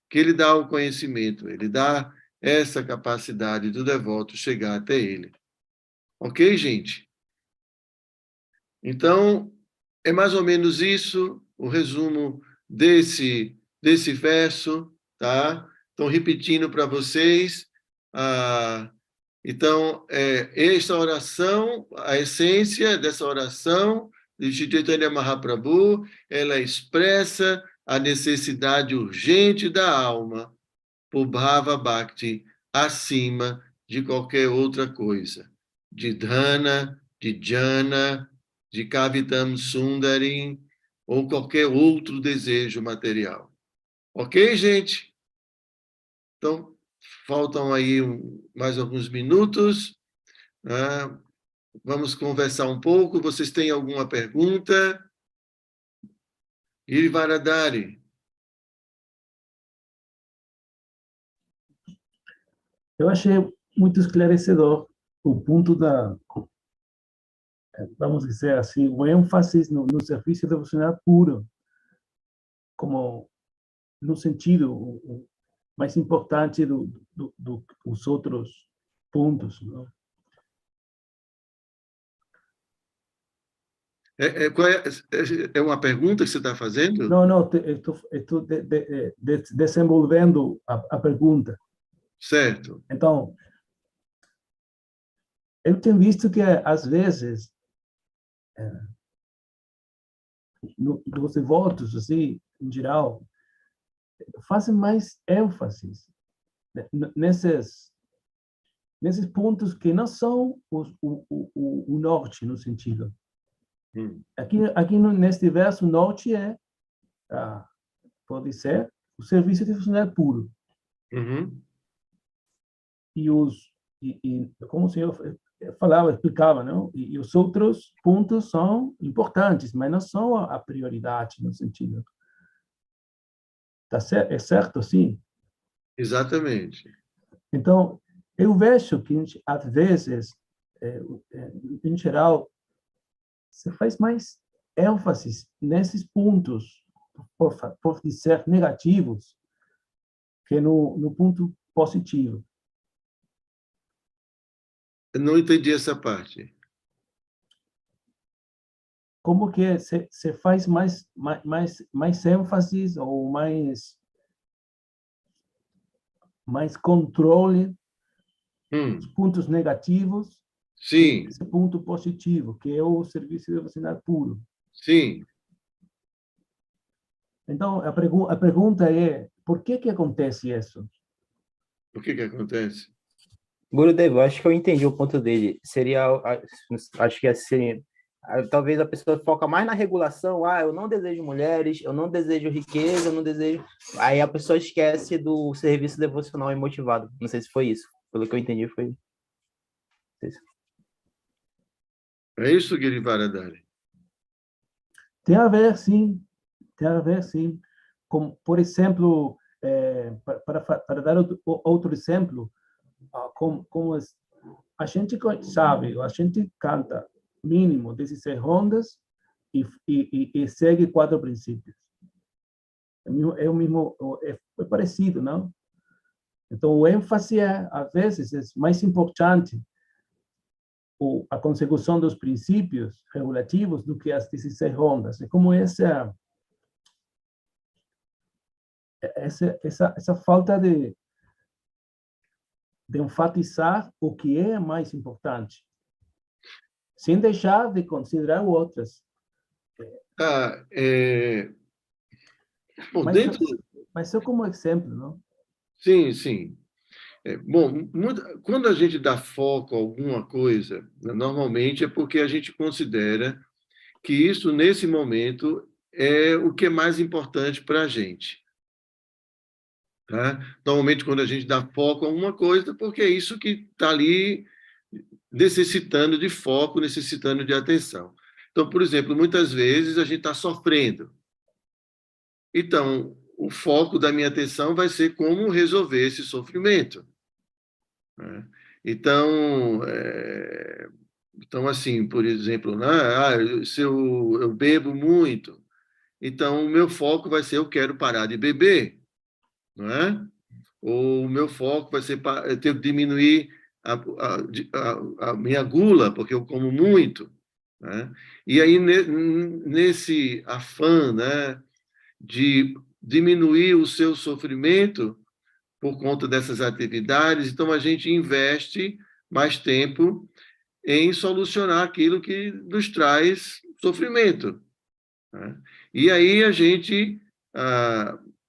que ele dá o conhecimento, ele dá essa capacidade do devoto chegar até ele. Ok, gente? Então, é mais ou menos isso, o resumo desse verso, tá? Estou repetindo para vocês. Então, esta oração, a essência dessa oração de Shri Chaitanya Mahaprabhu, ela expressa a necessidade urgente da alma por Bhava Bhakti acima de qualquer outra coisa. De Dhana, de Jana, de Kavitam Sundarim, ou qualquer outro desejo material. Ok, gente? Então, faltam aí mais alguns minutos. Né? Vamos conversar um pouco. Vocês têm alguma pergunta? Irivaradari. Eu achei muito esclarecedor o ponto vamos dizer assim, o ênfase no serviço devocional puro, como no sentido mais importante dos outros pontos. Não? É uma pergunta que você está fazendo? Não, estou desenvolvendo a pergunta. Certo. Então, eu tenho visto que, às vezes, os devotos, assim, em geral, fazem mais ênfase nesses pontos que não são o norte, no sentido. Aqui neste verso, o norte pode ser o serviço devocional puro. Uhum. E como o senhor explicava, não? E os outros pontos são importantes, mas não são a prioridade, no sentido. É certo, sim? Exatamente. Então, eu vejo que, às vezes, em geral, você faz mais ênfase nesses pontos, por ser negativos, que no ponto positivo. Eu não entendi essa parte. Como que você faz mais ênfase ou mais controle dos pontos negativos Sim, esse ponto positivo, que é o serviço devocional puro. sim. Então, a pergunta é, por que acontece isso? O que acontece? Gurudev, eu acho que eu entendi o ponto dele. Seria, acho que assim, talvez a pessoa foca mais na regulação. Eu não desejo mulheres, eu não desejo riqueza, eu não desejo. Aí a pessoa esquece do serviço devocional e motivado. Não sei se foi isso. Pelo que eu entendi, foi isso. É isso, Girivaradari? Tem a ver, sim. Tem a ver, sim. Como, por exemplo, para dar outro exemplo, como a gente sabe, a gente canta mínimo 16 rondas e segue 4 princípios. É parecido, não? Então, o ênfase, às vezes, é mais importante a consecução dos princípios regulativos do que as 16 rondas. É como essa falta de enfatizar o que é mais importante, sem deixar de considerar outras. Bom, dentro... Mas só como exemplo, não? Sim, sim. Bom, quando a gente dá foco a alguma coisa, normalmente é porque a gente considera que isso, nesse momento, é o que é mais importante para a gente. Tá? Normalmente, quando a gente dá foco a alguma coisa, é porque é isso que está ali necessitando de foco, necessitando de atenção. Então, por exemplo, muitas vezes a gente está sofrendo. Então, o foco da minha atenção vai ser como resolver esse sofrimento, né? Então, então, assim, por exemplo, né? Se eu bebo muito, então o meu foco vai ser eu quero parar de beber, não é? Ou o meu foco vai ser eu ter que diminuir a minha gula, porque eu como muito, né? E aí, nesse afã, né, de diminuir o seu sofrimento por conta dessas atividades, então a gente investe mais tempo em solucionar aquilo que nos traz sofrimento, né? E aí a gente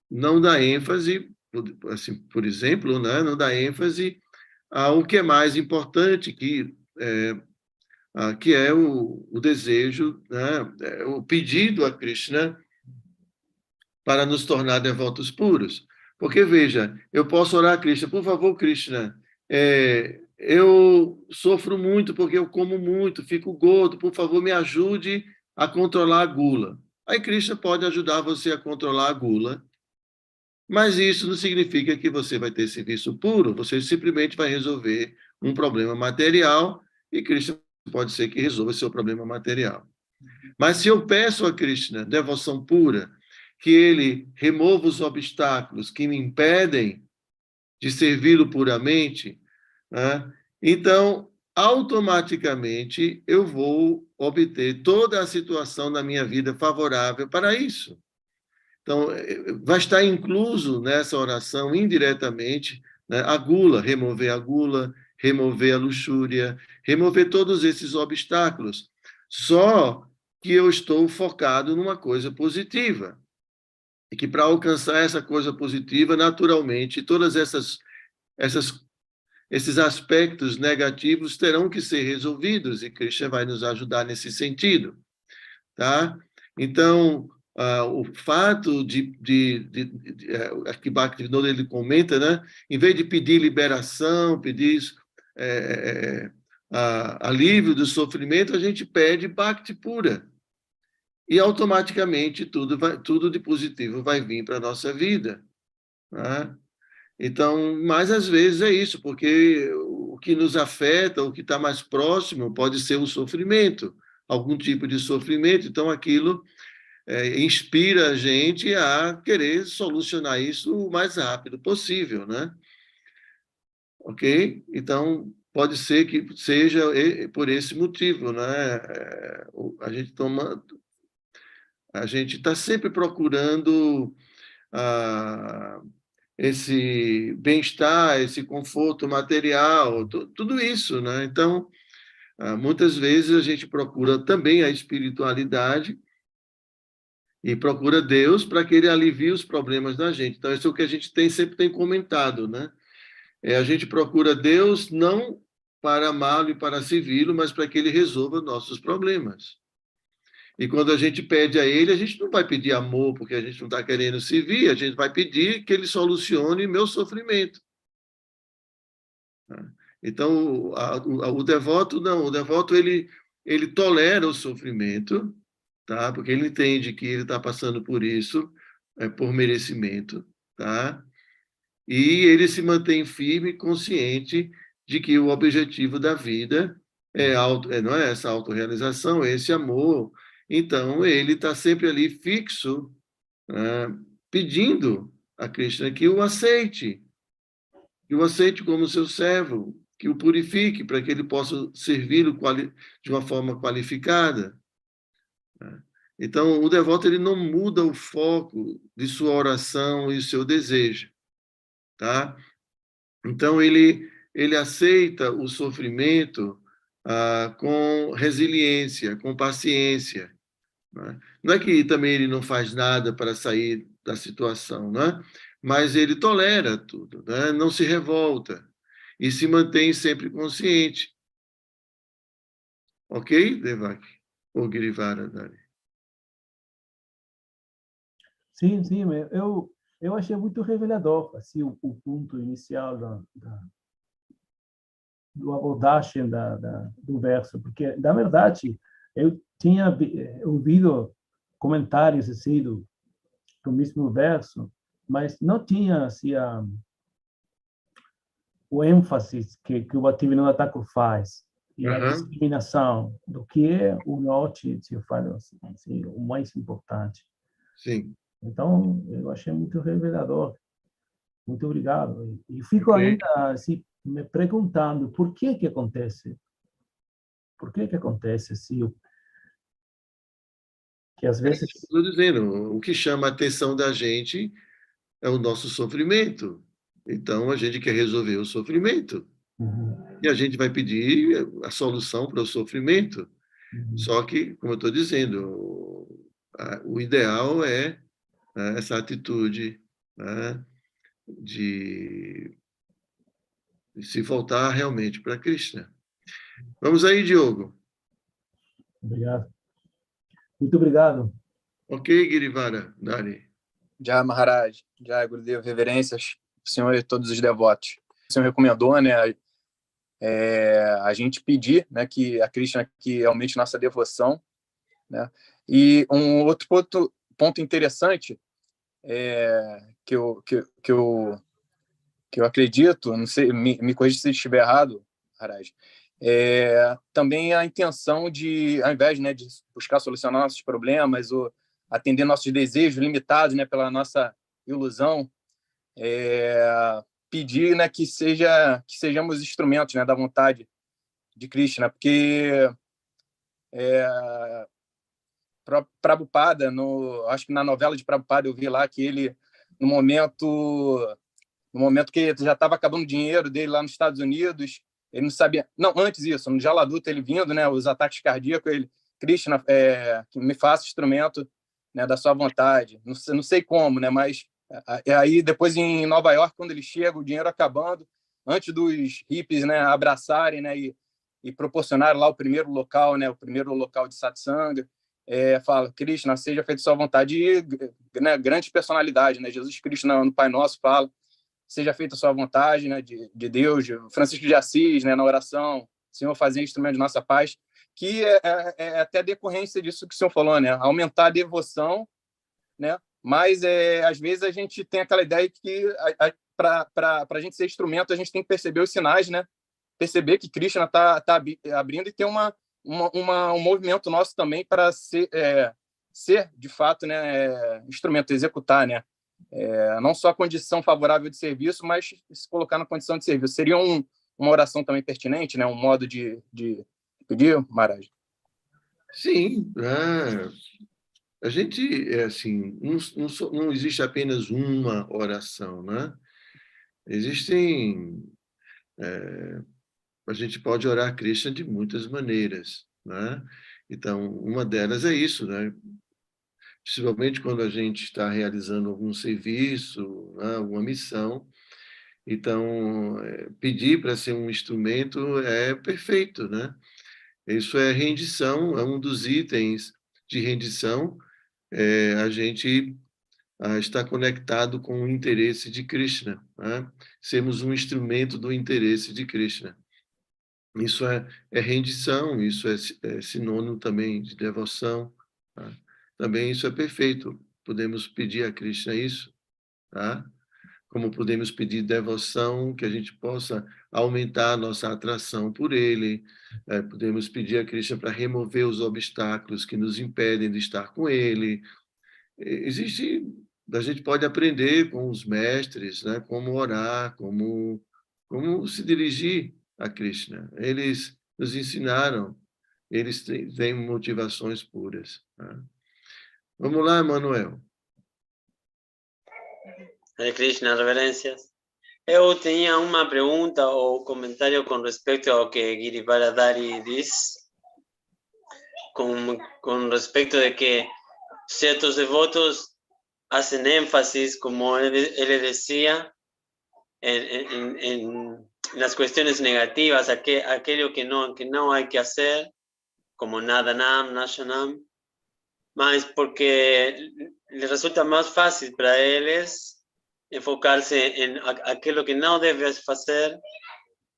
não dá ênfase, assim, por exemplo, né, não dá ênfase ao que é mais importante, que é o desejo, né, o pedido a Krishna para nos tornar devotos puros. Porque, veja, eu posso orar a Krishna, por favor, Krishna, eu sofro muito porque eu como muito, fico gordo, por favor, me ajude a controlar a gula. Aí Krishna pode ajudar você a controlar a gula, mas isso não significa que você vai ter serviço puro, você simplesmente vai resolver um problema material e Krishna pode ser que resolva seu problema material. Mas se eu peço a Krishna devoção pura, que ele remova os obstáculos que me impedem de servi-lo puramente, né? Então, automaticamente, eu vou obter toda a situação da minha vida favorável para isso. Então, vai estar incluso nessa oração, indiretamente, né, a gula, remover a luxúria, remover todos esses obstáculos. Só que eu estou focado numa coisa positiva. E que para alcançar essa coisa positiva, naturalmente, esses aspectos negativos terão que ser resolvidos, e Krishna vai nos ajudar nesse sentido, tá? Então, o fato que Bhaktivinoda ele comenta, né? Em vez de pedir liberação, pedir alívio do sofrimento, a gente pede Bhakti pura. E automaticamente tudo de positivo vai vir para a nossa vida, né? Então, mas às vezes é isso, porque o que nos afeta, o que está mais próximo, pode ser o sofrimento, algum tipo de sofrimento. Então, aquilo inspira a gente a querer solucionar isso o mais rápido possível, né? Ok? Então, pode ser que seja por esse motivo, né? A gente está sempre procurando esse bem-estar, esse conforto material, tudo isso, né? Então, muitas vezes a gente procura também a espiritualidade e procura Deus para que ele alivie os problemas da gente. Então, isso é o que a gente sempre tem comentado, né? A gente procura Deus não para amá-lo e para servi-lo, mas para que ele resolva nossos problemas. E quando a gente pede a ele, a gente não vai pedir amor porque a gente não está querendo servir, a gente vai pedir que ele solucione meu sofrimento. Então, o devoto não, o devoto ele tolera o sofrimento, tá? Porque ele entende que ele está passando por isso por merecimento, tá? E ele se mantém firme e consciente de que o objetivo da vida não é essa autorrealização, é esse amor. Então, ele está sempre ali fixo, pedindo a Krishna que o aceite como seu servo, que o purifique para que ele possa servi-lo de uma forma qualificada. Então, o devoto ele não muda o foco de sua oração e seu desejo, tá? Então, ele aceita o sofrimento com resiliência, com paciência, né? Não é que também ele não faz nada para sair da situação, né? Mas ele tolera tudo, né? Não se revolta e se mantém sempre consciente. Ok, Devaki? Ou Girivaradari? Sim, sim, eu achei muito revelador assim, o ponto inicial do abordagem do verso, porque, na verdade, eu tinha ouvido comentários assim, do mesmo verso, mas não tinha assim, o ênfase que o Bhaktivinoda Thakur faz e a Aham, discriminação do que é o norte, se eu falo assim, o mais importante. sim. Então, eu achei muito revelador. Muito obrigado. E fico Ok. ainda assim, me perguntando por que que acontece? Por que que acontece assim, que às vezes... Estou dizendo, o que chama a atenção da gente é o nosso sofrimento. Então, a gente quer resolver o sofrimento. Uhum, E a gente vai pedir a solução para o sofrimento. uhum. Só que, como eu estou dizendo, o ideal é, né, essa atitude, né, de se voltar realmente para Krishna. Vamos aí, Diogo. Obrigado. Muito obrigado. Ok, Girivara, Dari. Jai Maharaj, Jai Gurudev, reverências, o Senhor e todos os devotos. O Senhor recomendou, né, a gente pedir, né, que a Krishna que aumente nossa devoção, né? E um outro ponto interessante que eu acredito, não sei, me corrija se estiver errado, Maharaj, também a intenção de, ao invés, né, de buscar solucionar nossos problemas ou atender nossos desejos limitados, né, pela nossa ilusão, pedir, né, que sejamos instrumentos, né, da vontade de Krishna, porque Prabhupada, acho que na novela de Prabhupada eu vi lá que ele, no momento que já estava acabando o dinheiro dele lá nos Estados Unidos, ele não sabia, não, antes isso, no Jaladuta ele vindo, né, os ataques cardíacos, ele, Krishna, que me faça instrumento, né, da sua vontade, não sei como, né, mas aí depois em Nova York, quando ele chega, o dinheiro acabando, antes dos hippies, né, abraçarem, né, e proporcionar lá o primeiro local, né, o primeiro local de satsanga, fala, Krishna, seja feita sua vontade, e, né, grandes personalidades, né, Jesus Cristo no Pai Nosso fala, seja feita a sua vontade, né, de Deus, de Francisco de Assis, né, na oração, Senhor, fazer instrumento de nossa paz, que é até decorrência disso que o senhor falou, né, aumentar a devoção, né, mas às vezes a gente tem aquela ideia que para a gente ser instrumento, a gente tem que perceber os sinais, né, perceber que Krishna está abrindo e ter um movimento nosso também para ser de fato, né, instrumento, executar, né, não só a condição favorável de serviço, mas se colocar na condição de serviço. Seria uma oração também pertinente, né? Um modo de pedir, Maharaj? Sim, a gente é assim, não existe apenas uma oração, né? Existem, a gente pode orar a Krishna de muitas maneiras, né? Então, uma delas é isso, né? Principalmente quando a gente está realizando algum serviço, né? Alguma missão. Então, pedir para ser um instrumento é perfeito, né? Isso é rendição, é um dos itens de rendição. A gente está conectado com o interesse de Krishna, né? Sermos um instrumento do interesse de Krishna. Isso é rendição, isso é sinônimo também de devoção. Tá? Também isso é perfeito. Podemos pedir a Krishna isso, tá? Como podemos pedir devoção, que a gente possa aumentar a nossa atração por Ele. Podemos pedir a Krishna para remover os obstáculos que nos impedem de estar com Ele. A gente pode aprender com os mestres, né, como orar, como se dirigir a Krishna. Eles nos ensinaram, eles têm motivações puras. Né? Vamos lá, Manuel. Hare Krishna, reverências. Eu tinha uma pergunta ou comentário com respeito ao que Girivardhari disse, com respeito de que certos devotos hacen énfasis, como él decía, en las cuestiones negativas, aquello que no hay que hacer, como Nadanam, Nashanam, mas porque les resulta más fácil para ellos enfocarse en aquello que no debes hacer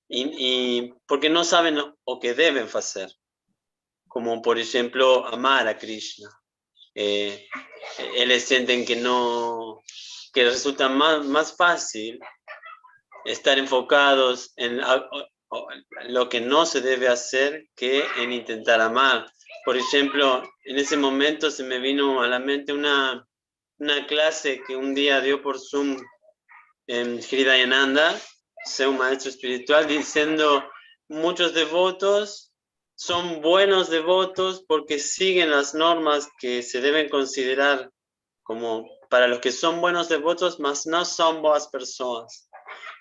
y porque no saben lo que deben hacer, como por ejemplo amar a Krishna. ellos sienten que no, que resulta más fácil estar enfocados en lo que no se debe hacer que en intentar amar. Por ejemplo, en ese momento se me vino a la mente una clase que un día dio por Zoom en Hridayananda, un maestro espiritual, diciendo muchos devotos son buenos devotos porque siguen las normas que se deben considerar como para los que son buenos devotos, mas no son buenas personas.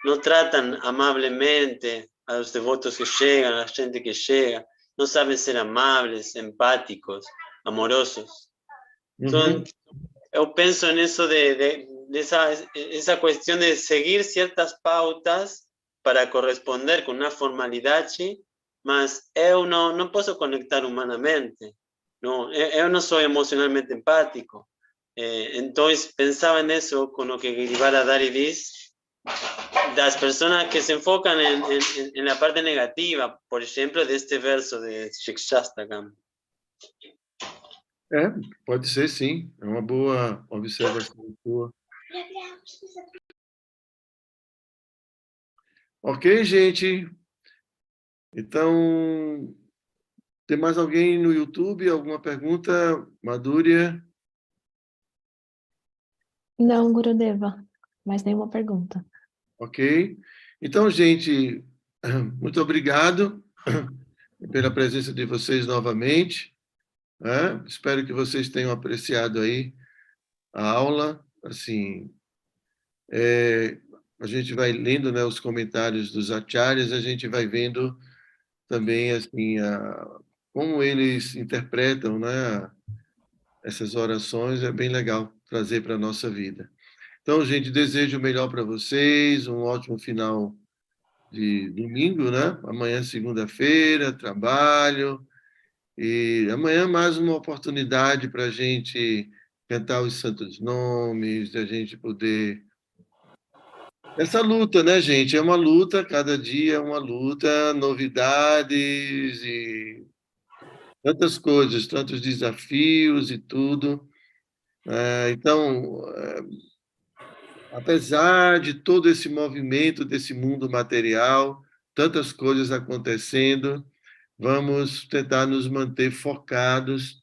No tratan amablemente a los devotos que llegan, a la gente que llega. No saben ser amables, empáticos, amorosos. Entonces, yo pienso en eso de esa cuestión de seguir ciertas pautas para corresponder con una formalidad, mas yo no puedo conectar humanamente. Yo no soy emocionalmente empático. Entonces, pensaba en eso con lo que Girivara-Dari dice, las personas que se enfocan en la parte negativa, por ejemplo, de este verso de Shikshastakam. Pode ser sim, é uma boa observação sua. Ok, gente? Então, tem mais alguém no YouTube? Alguma pergunta? Madhurya? Não, Gurudeva, mais nenhuma pergunta. Ok. Então, gente, muito obrigado pela presença de vocês novamente. Espero que vocês tenham apreciado aí a aula. Assim, a gente vai lendo, né, os comentários dos acharyas, a gente vai vendo também assim como eles interpretam, né, essas orações. É bem legal trazer para a nossa vida. Então, gente, desejo o melhor para vocês, um ótimo final de domingo, né? Amanhã, segunda-feira, trabalho. E amanhã mais uma oportunidade para a gente cantar os santos nomes, de a gente poder... Essa luta, né, gente? É uma luta, cada dia é uma luta, novidades e tantas coisas, tantos desafios e tudo. Então, apesar de todo esse movimento desse mundo material, tantas coisas acontecendo, vamos tentar nos manter focados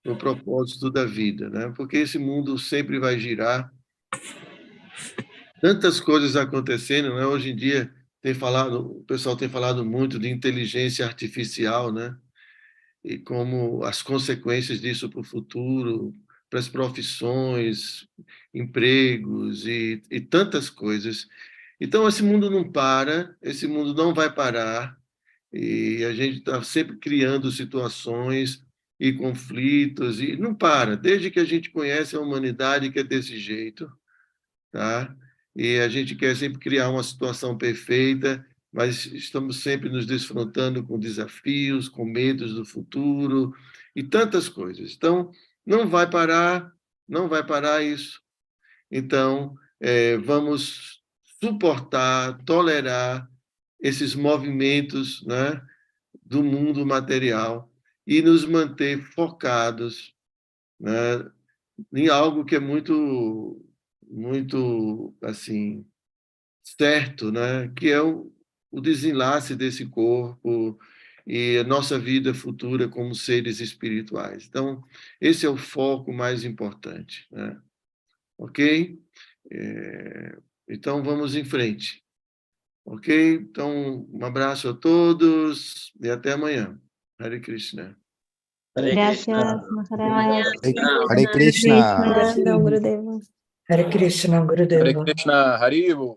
no propósito da vida, né? Porque esse mundo sempre vai girar. Tantas coisas acontecendo, né? Hoje em dia o pessoal tem falado muito de inteligência artificial, né? E como as consequências disso para o futuro, para as profissões, empregos e tantas coisas. Então, esse mundo não para, esse mundo não vai parar, e a gente está sempre criando situações e conflitos, e não para, desde que a gente conhece a humanidade, que é desse jeito, tá? E a gente quer sempre criar uma situação perfeita, mas estamos sempre nos defrontando com desafios, com medos do futuro e tantas coisas. Então, não vai parar isso. Então, vamos suportar, tolerar esses movimentos, né, do mundo material e nos manter focados, né, em algo que é muito assim certo, né, que é o desenlace desse corpo e a nossa vida futura como seres espirituais. Então, esse é o foco mais importante, né? Ok? Então, vamos em frente. Ok? Então, um abraço a todos e até amanhã. Hare Krishna. Gracias, Maharaj. Hare Krishna. Gratidão, Gurudeva. Hare Krishna, Gurudeva. Hare Krishna, Haribo.